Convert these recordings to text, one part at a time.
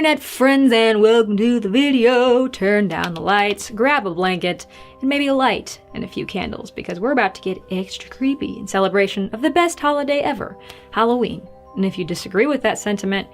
internet friends, and welcome to the video. Turn down the lights, grab a blanket, and maybe a light and a few candles, because we're about to get extra creepy in celebration of the best holiday ever, Halloween. And if you disagree with that sentiment,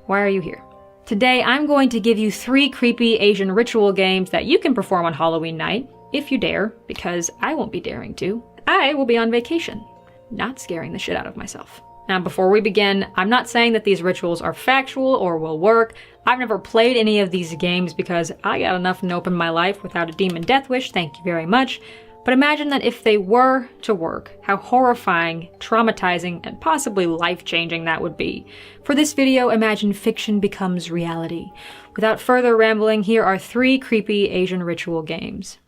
why are you here? Today I'm going to give you 3 creepy Asian ritual games that you can perform on Halloween night, if you dare, because I won't be daring to. I will be on vacation, not scaring the shit out of myself. Now, before we begin, I'm not saying that these rituals are factual or will work. I've never played any of these games because I got enough nope in my life without a demon death wish, thank you very much. But imagine that if they were to work, how horrifying, traumatizing, and possibly life-changing that would be. For this video, imagine fiction becomes reality. Without further rambling, here are 3 creepy Asian ritual games.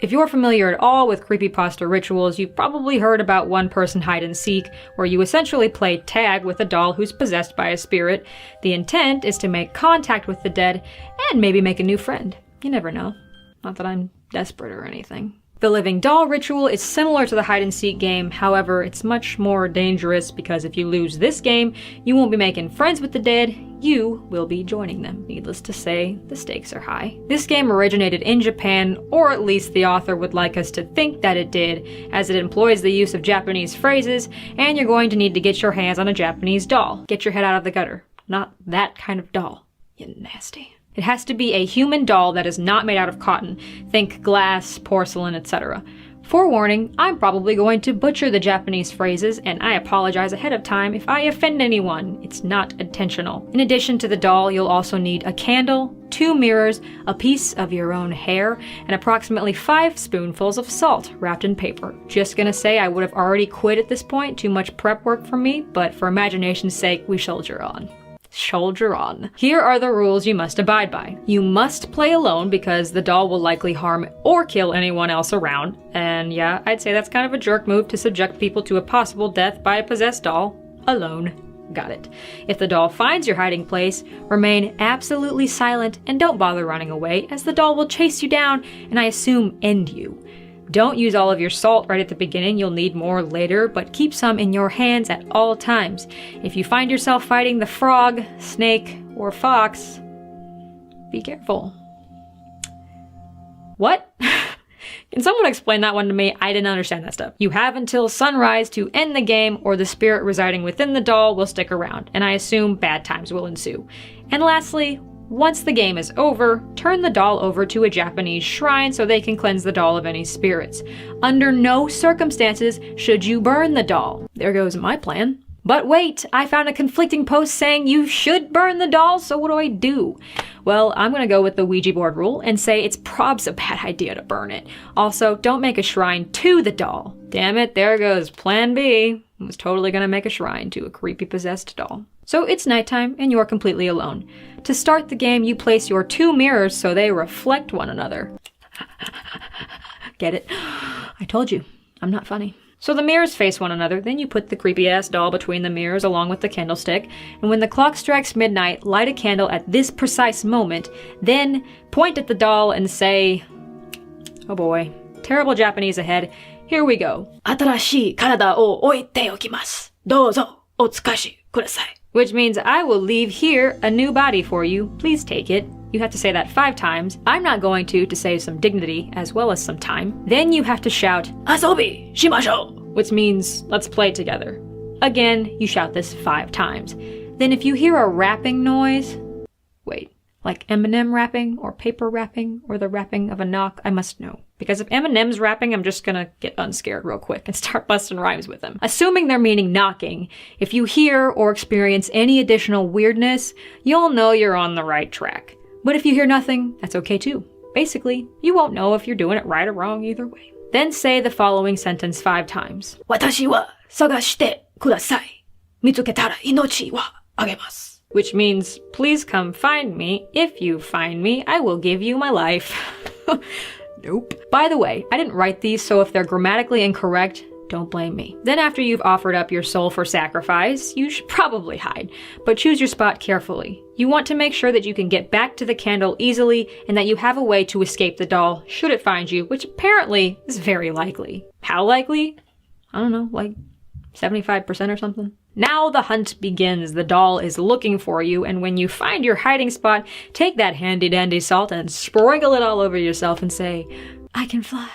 If you're familiar at all with creepypasta rituals, you've probably heard about one-person hide-and-seek, where you essentially play tag with a doll who's possessed by a spirit. The intent is to make contact with the dead, and maybe make a new friend. You never know. Not that I'm desperate or anything. The living doll ritual is similar to the hide-and-seek game, however, it's much more dangerous because if you lose this game, you won't be making friends with the dead, you will be joining them. Needless to say, the stakes are high. This game originated in Japan, or at least the author would like us to think that it did, as it employs the use of Japanese phrases, and you're going to need to get your hands on a Japanese doll. Get your head out of the gutter. Not that kind of doll. You nasty. It has to be a human doll that is not made out of cotton. Think glass, porcelain, etc. Forewarning, I'm probably going to butcher the Japanese phrases, and I apologize ahead of time if I offend anyone. It's not intentional. In addition to the doll, you'll also need a candle, 2 mirrors, a piece of your own hair, and approximately 5 spoonfuls of salt wrapped in paper. Just gonna say I would have already quit at this point, too much prep work for me, but for imagination's sake, we soldier on. Soldier on. Here are the rules you must abide by. You must play alone because the doll will likely harm or kill anyone else around. And yeah, I'd say that's kind of a jerk move to subject people to a possible death by a possessed doll. Alone. Got it. If the doll finds your hiding place, remain absolutely silent and don't bother running away, as the doll will chase you down and I assume end you. Don't use all of your salt right at the beginning, you'll need more later, but keep some in your hands at all times. If you find yourself fighting the frog, snake, or fox, be careful. What? Can someone explain that one to me? I didn't understand that stuff. You have until sunrise to end the game, or the spirit residing within the doll will stick around, and I assume bad times will ensue. And lastly, once the game is over, turn the doll over to a Japanese shrine so they can cleanse the doll of any spirits. Under no circumstances should you burn the doll. There goes my plan. But wait, I found a conflicting post saying you should burn the doll, so what do I do? Well, I'm gonna go with the Ouija board rule and say it's probs a bad idea to burn it. Also, don't make a shrine to the doll. Damn it, there goes plan B. I was totally gonna make a shrine to a creepy possessed doll. So it's nighttime and you're completely alone. To start the game, you place your 2 mirrors so they reflect one another. Get it? I told you, I'm not funny. So the mirrors face one another, then you put the creepy ass doll between the mirrors along with the candlestick, and when the clock strikes midnight, light a candle at this precise moment, then point at the doll and say, oh boy, terrible Japanese ahead, here we go. Atarashii karada o oite okimasu. Douzo o tsukashi kudasai. Which means I will leave here a new body for you. Please take it. You have to say that 5 times. I'm not going to save some dignity as well as some time. Then you have to shout, Asobi shimashou, which means let's play together. Again, you shout this 5 times. Then if you hear a rapping noise, wait, like Eminem rapping or paper rapping or the rapping of a knock, I must know. Because if Eminem's rapping, I'm just gonna get unscared real quick and start busting rhymes with him. Assuming they're meaning knocking, if you hear or experience any additional weirdness, you'll know you're on the right track. But if you hear nothing, that's okay too. Basically, you won't know if you're doing it right or wrong either way. Then say the following sentence 5 times. Watashi wa sagashite kudasai. Mitsuketara inochi wa agemasu. Which means, please come find me. If you find me, I will give you my life. Nope. By the way, I didn't write these, so if they're grammatically incorrect, don't blame me. Then after you've offered up your soul for sacrifice, you should probably hide, but choose your spot carefully. You want to make sure that you can get back to the candle easily and that you have a way to escape the doll should it find you, which apparently is very likely. How likely? I don't know, like 75% or something. Now the hunt begins. The doll is looking for you, and when you find your hiding spot, take that handy-dandy salt and sprinkle it all over yourself and say, "I can fly."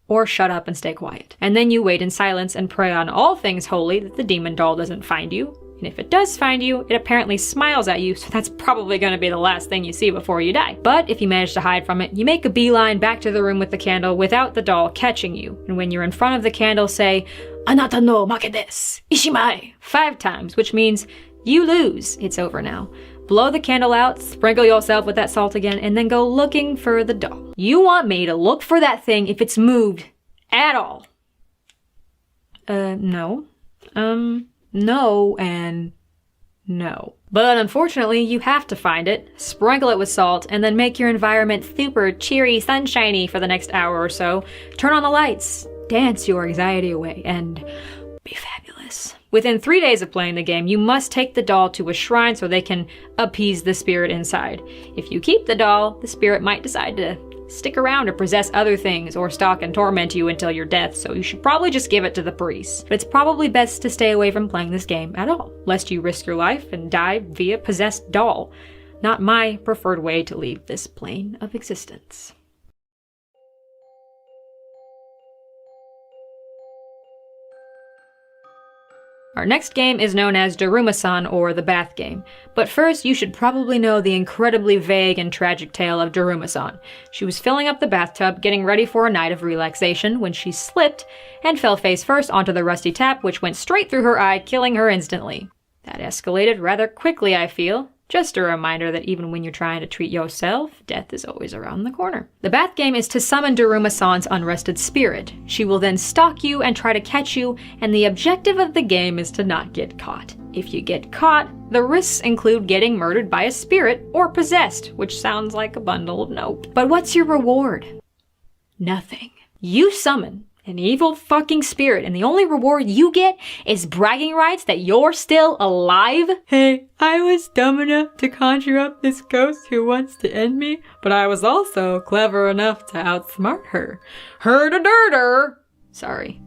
Or shut up and stay quiet. And then you wait in silence and pray on all things holy that the demon doll doesn't find you. And if it does find you, it apparently smiles at you, so that's probably going to be the last thing you see before you die. But if you manage to hide from it, you make a beeline back to the room with the candle without the doll catching you. And when you're in front of the candle, say, "Anata no make desu, ishimai," 5 times, which means you lose. It's over now. Blow the candle out, sprinkle yourself with that salt again, and then go looking for the doll. You want me to look for that thing if it's moved at all? No. No and no. But unfortunately, you have to find it, sprinkle it with salt, and then make your environment super cheery, sunshiny for the next hour or so. Turn on the lights, dance your anxiety away, and be fabulous. Within 3 days of playing the game, you must take the doll to a shrine so they can appease the spirit inside. If you keep the doll, the spirit might decide to stick around or possess other things or stalk and torment you until your death, so you should probably just give it to the priest. But it's probably best to stay away from playing this game at all, lest you risk your life and die via possessed doll. Not my preferred way to leave this plane of existence. Our next game is known as Daruma-san, or the bath game. But first, you should probably know the incredibly vague and tragic tale of Daruma-san. She was filling up the bathtub, getting ready for a night of relaxation, when she slipped and fell face first onto the rusty tap, which went straight through her eye, killing her instantly. That escalated rather quickly, I feel. Just a reminder that even when you're trying to treat yourself, death is always around the corner. The bath game is to summon Daruma-san's unrested spirit. She will then stalk you and try to catch you, and the objective of the game is to not get caught. If you get caught, the risks include getting murdered by a spirit or possessed, which sounds like a bundle of nope. But what's your reward? Nothing. You summon an evil fucking spirit, and the only reward you get is bragging rights that you're still alive? Hey, I was dumb enough to conjure up this ghost who wants to end me, but I was also clever enough to outsmart her. Her-da-der-der! Sorry.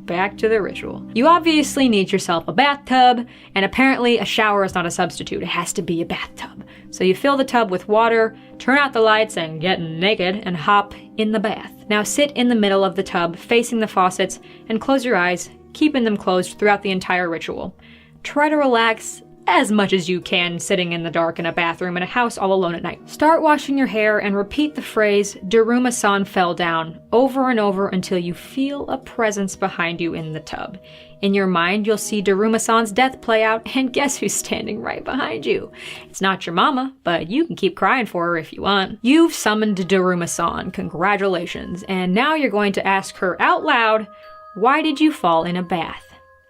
Back to the ritual. You obviously need yourself a bathtub, and apparently a shower is not a substitute. It has to be a bathtub. So you fill the tub with water, turn out the lights, and get naked and hop in the bath. Now sit in the middle of the tub, facing the faucets, and close your eyes, keeping them closed throughout the entire ritual. Try to relax as much as you can sitting in the dark in a bathroom in a house all alone at night. Start washing your hair and repeat the phrase, "Daruma-san fell down," over and over until you feel a presence behind you in the tub. In your mind, you'll see Daruma-san's death play out, and guess who's standing right behind you? It's not your mama, but you can keep crying for her if you want. You've summoned Daruma-san, congratulations, and now you're going to ask her out loud, "Why did you fall in a bath?"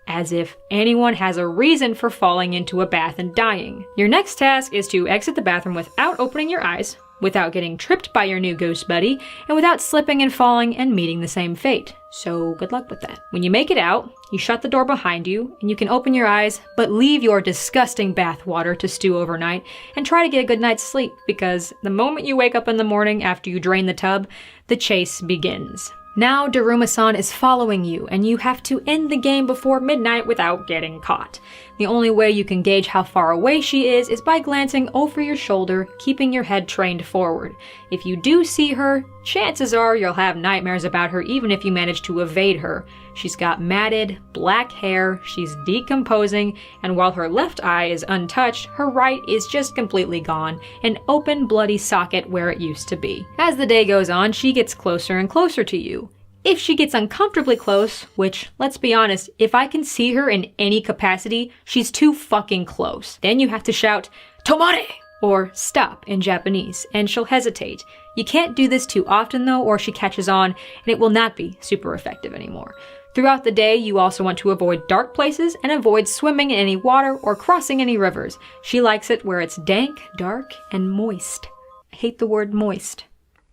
As if anyone has a reason for falling into a bath and dying. Your next task is to exit the bathroom without opening your eyes, without getting tripped by your new ghost buddy, and without slipping and falling and meeting the same fate. So good luck with that. When you make it out, you shut the door behind you, and you can open your eyes, but leave your disgusting bath water to stew overnight, and try to get a good night's sleep, because the moment you wake up in the morning after you drain the tub, the chase begins. Now Daruma-san is following you, and you have to end the game before midnight without getting caught. The only way you can gauge how far away she is by glancing over your shoulder, keeping your head trained forward. If you do see her, chances are you'll have nightmares about her even if you manage to evade her. She's got matted, black hair, she's decomposing, and while her left eye is untouched, her right is just completely gone, an open, bloody socket where it used to be. As the day goes on, she gets closer and closer to you. If she gets uncomfortably close, which, let's be honest, if I can see her in any capacity, she's too fucking close. Then you have to shout, "Tomare!" or "stop" in Japanese, and she'll hesitate. You can't do this too often though, or she catches on, and it will not be super effective anymore. Throughout the day, you also want to avoid dark places and avoid swimming in any water or crossing any rivers. She likes it where it's dank, dark, and moist. I hate the word moist.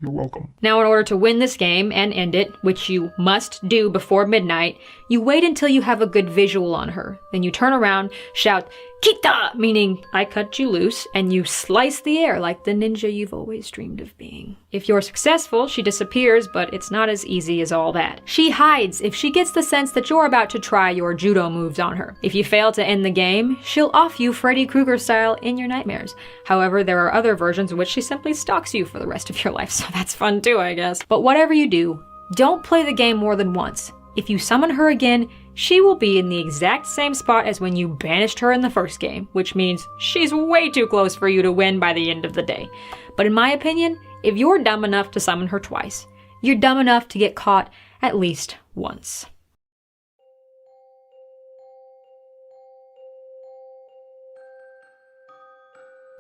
You're welcome. Now, in order to win this game and end it, which you must do before midnight, you wait until you have a good visual on her. Then you turn around, shout, Kita, meaning I cut you loose and you slice the air like the ninja you've always dreamed of being. If you're successful, she disappears, but it's not as easy as all that. She hides if she gets the sense that you're about to try your judo moves on her. If you fail to end the game, she'll off you Freddy Krueger style in your nightmares. However, there are other versions in which she simply stalks you for the rest of your life, so that's fun too, I guess. But whatever you do, don't play the game more than once. If you summon her again, she will be in the exact same spot as when you banished her in the first game, which means she's way too close for you to win by the end of the day. But in my opinion, if you're dumb enough to summon her twice, you're dumb enough to get caught at least once.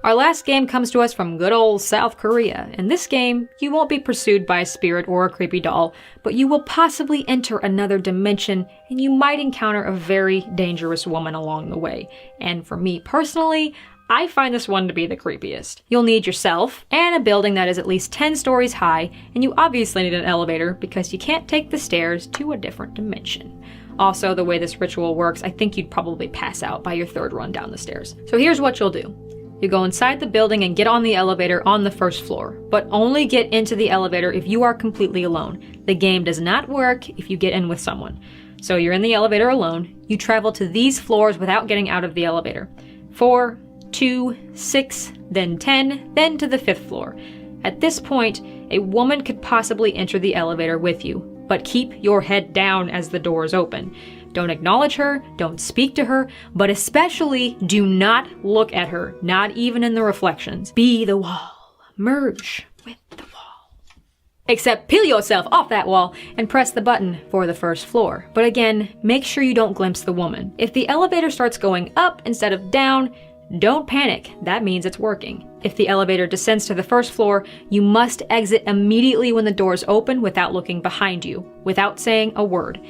Our last game comes to us from good old South Korea. In this game, you won't be pursued by a spirit or a creepy doll, but you will possibly enter another dimension and you might encounter a very dangerous woman along the way. And for me personally, I find this one to be the creepiest. You'll need yourself and a building that is at least 10 stories high, and you obviously need an elevator because you can't take the stairs to a different dimension. Also, the way this ritual works, I think you'd probably pass out by your third run down the stairs. So here's what you'll do. You go inside the building and get on the elevator on the first floor, but only get into the elevator if you are completely alone. The game does not work if you get in with someone. So you're in the elevator alone, you travel to these floors without getting out of the elevator. 4, 2, 6, then 10, then to the 5th floor. At this point, a woman could possibly enter the elevator with you, but keep your head down as the doors open. Don't acknowledge her, don't speak to her, but especially do not look at her, not even in the reflections. Be the wall. Merge with the wall. Except peel yourself off that wall and press the button for the first floor. But again, make sure you don't glimpse the woman. If the elevator starts going up instead of down, don't panic. That means it's working. If the elevator descends to the first floor, you must exit immediately when the doors open without looking behind you, without saying a word.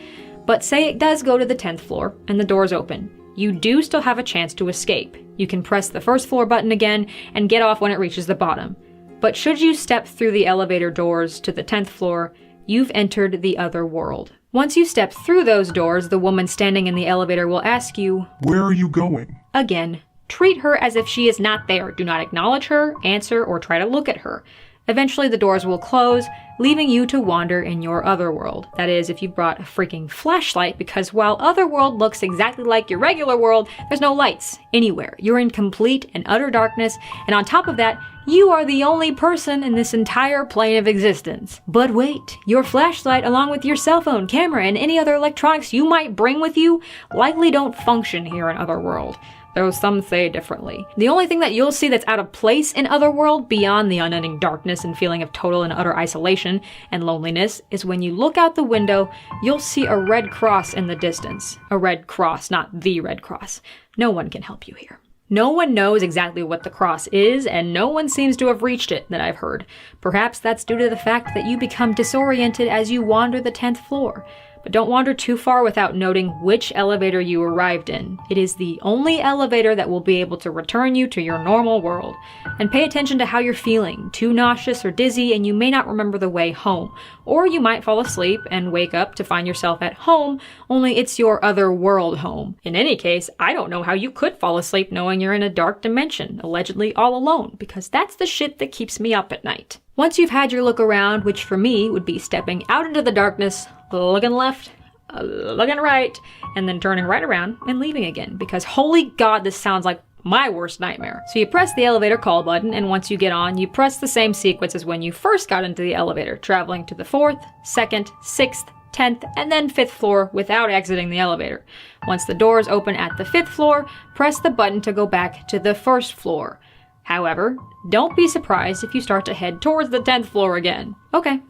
But say it does go to the 10th floor and the doors open. You do still have a chance to escape. You can press the first floor button again and get off when it reaches the bottom. But should you step through the elevator doors to the 10th floor, you've entered the other world. Once you step through those doors, the woman standing in the elevator will ask you, "Where are you going?" Again, treat her as if she is not there. Do not acknowledge her, answer, or try to look at her. Eventually the doors will close, leaving you to wander in your other world. That is, if you brought a freaking flashlight, because while otherworld looks exactly like your regular world, there's no lights anywhere. You're in complete and utter darkness, and on top of that, you are the only person in this entire plane of existence. But wait, your flashlight, along with your cell phone, camera, and any other electronics you might bring with you, likely don't function here in Otherworld, though some say differently. The only thing that you'll see that's out of place in Otherworld, beyond the unending darkness and feeling of total and utter isolation and loneliness, is when you look out the window, you'll see a red cross in the distance. A red cross, not the Red Cross. No one can help you here. No one knows exactly what the cross is, and no one seems to have reached it that I've heard. Perhaps that's due to the fact that you become disoriented as you wander the 10th floor. But don't wander too far without noting which elevator you arrived in. It is the only elevator that will be able to return you to your normal world. And pay attention to how you're feeling. Too nauseous or dizzy and you may not remember the way home. Or you might fall asleep and wake up to find yourself at home, only it's your other world home. In any case, I don't know how you could fall asleep knowing you're in a dark dimension, allegedly all alone, because that's the shit that keeps me up at night. Once you've had your look around, which for me would be stepping out into the darkness, looking left, looking right, and then turning right around and leaving again, because holy god, this sounds like my worst nightmare. So you press the elevator call button, and once you get on, you press the same sequence as when you first got into the elevator, traveling to the 4th, 2nd, 6th, 10th, and then 5th floor without exiting the elevator. Once the doors open at the 5th floor, press the button to go back to the 1st floor. However, don't be surprised if you start to head towards the 10th floor again. Okay,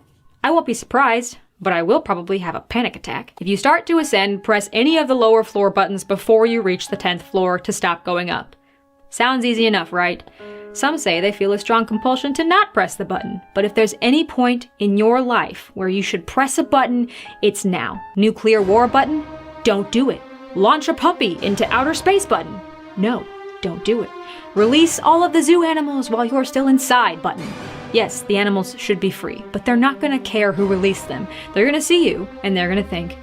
I won't be surprised, but I will probably have a panic attack. If you start to ascend, press any of the lower floor buttons before you reach the 10th floor to stop going up. Sounds easy enough, right? Some say they feel a strong compulsion to not press the button, but if there's any point in your life where you should press a button, it's now. Nuclear war button? Don't do it. Launch a puppy into outer space button? No, don't do it. Release all of the zoo animals while you're still inside button. Yes, the animals should be free, but they're not gonna care who released them. They're gonna see you, and they're gonna think,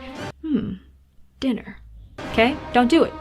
dinner. Okay? Don't do it.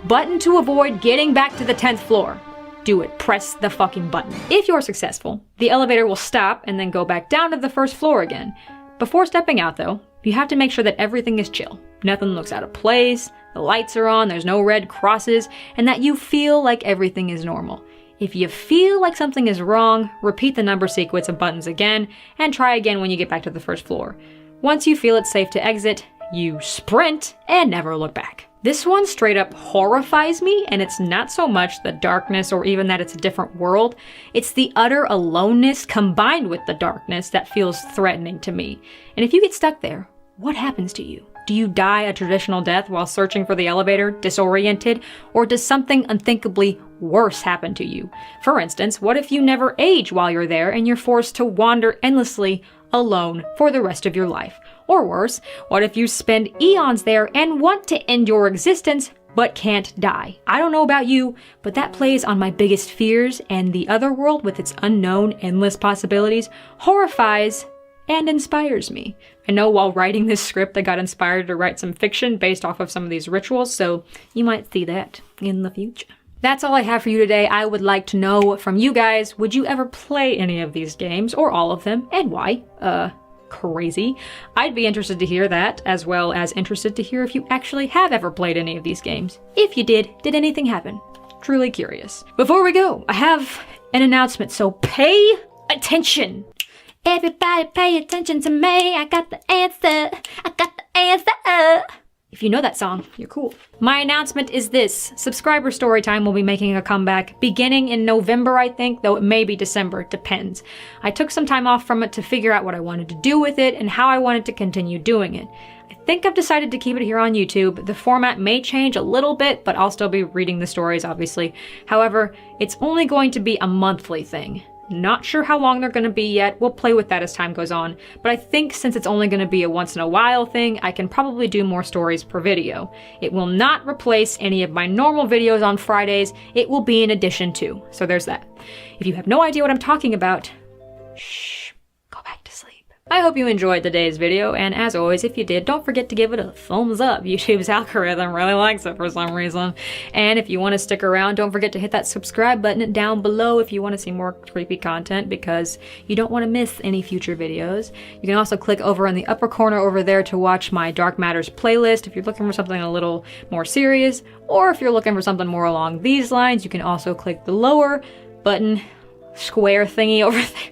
Button to avoid getting back to the 10th floor. Do it. Press the fucking button. If you're successful, the elevator will stop and then go back down to the first floor again. Before stepping out though, you have to make sure that everything is chill. Nothing looks out of place, the lights are on, there's no red crosses, and that you feel like everything is normal. If you feel like something is wrong, repeat the number sequence of buttons again, and try again when you get back to the first floor. Once you feel it's safe to exit, you sprint and never look back. This one straight up horrifies me, and it's not so much the darkness or even that it's a different world. It's the utter aloneness combined with the darkness that feels threatening to me. And if you get stuck there, what happens to you? Do you die a traditional death while searching for the elevator, disoriented? Or does something unthinkably worse happen to you? For instance, what if you never age while you're there and you're forced to wander endlessly alone for the rest of your life? Or worse, what if you spend eons there and want to end your existence but can't die? I don't know about you, but that plays on my biggest fears, and the other world with its unknown, endless possibilities horrifies and inspires me. I know while writing this script I got inspired to write some fiction based off of some of these rituals, so you might see that in the future. That's all I have for you today. I would like to know from you guys, would you ever play any of these games, or all of them, and why? Crazy. I'd be interested to hear that, as well as interested to hear if you actually have ever played any of these games. If you did anything happen? Truly curious. Before we go, I have an announcement, so pay attention. Everybody pay attention to me, I got the answer, I got the answer. If you know that song, you're cool. My announcement is this: Subscriber Storytime will be making a comeback beginning in November, I think, though it may be December, it depends. I took some time off from it to figure out what I wanted to do with it and how I wanted to continue doing it. I think I've decided to keep it here on YouTube. The format may change a little bit, but I'll still be reading the stories, obviously. However, it's only going to be a monthly thing. Not sure how long they're going to be yet. We'll play with that as time goes on. But I think since it's only going to be a once in a while thing, I can probably do more stories per video. It will not replace any of my normal videos on Fridays. It will be in addition to. So there's that. If you have no idea what I'm talking about, shh, go back to sleep. I hope you enjoyed today's video, and as always, if you did, don't forget to give it a thumbs up. YouTube's algorithm really likes it for some reason. And if you want to stick around, don't forget to hit that subscribe button down below if you want to see more creepy content, because you don't want to miss any future videos. You can also click over in the upper corner over there to watch my Dark Matters playlist if you're looking for something a little more serious, or if you're looking for something more along these lines, you can also click the lower button, square thingy over there.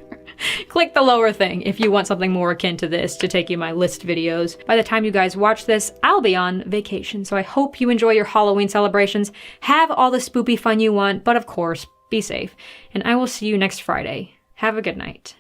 Click the lower thing if you want something more akin to this to take you my list videos. By the time you guys watch this, I'll be on vacation, so I hope you enjoy your Halloween celebrations. Have all the spoopy fun you want, but of course, be safe. And I will see you next Friday. Have a good night.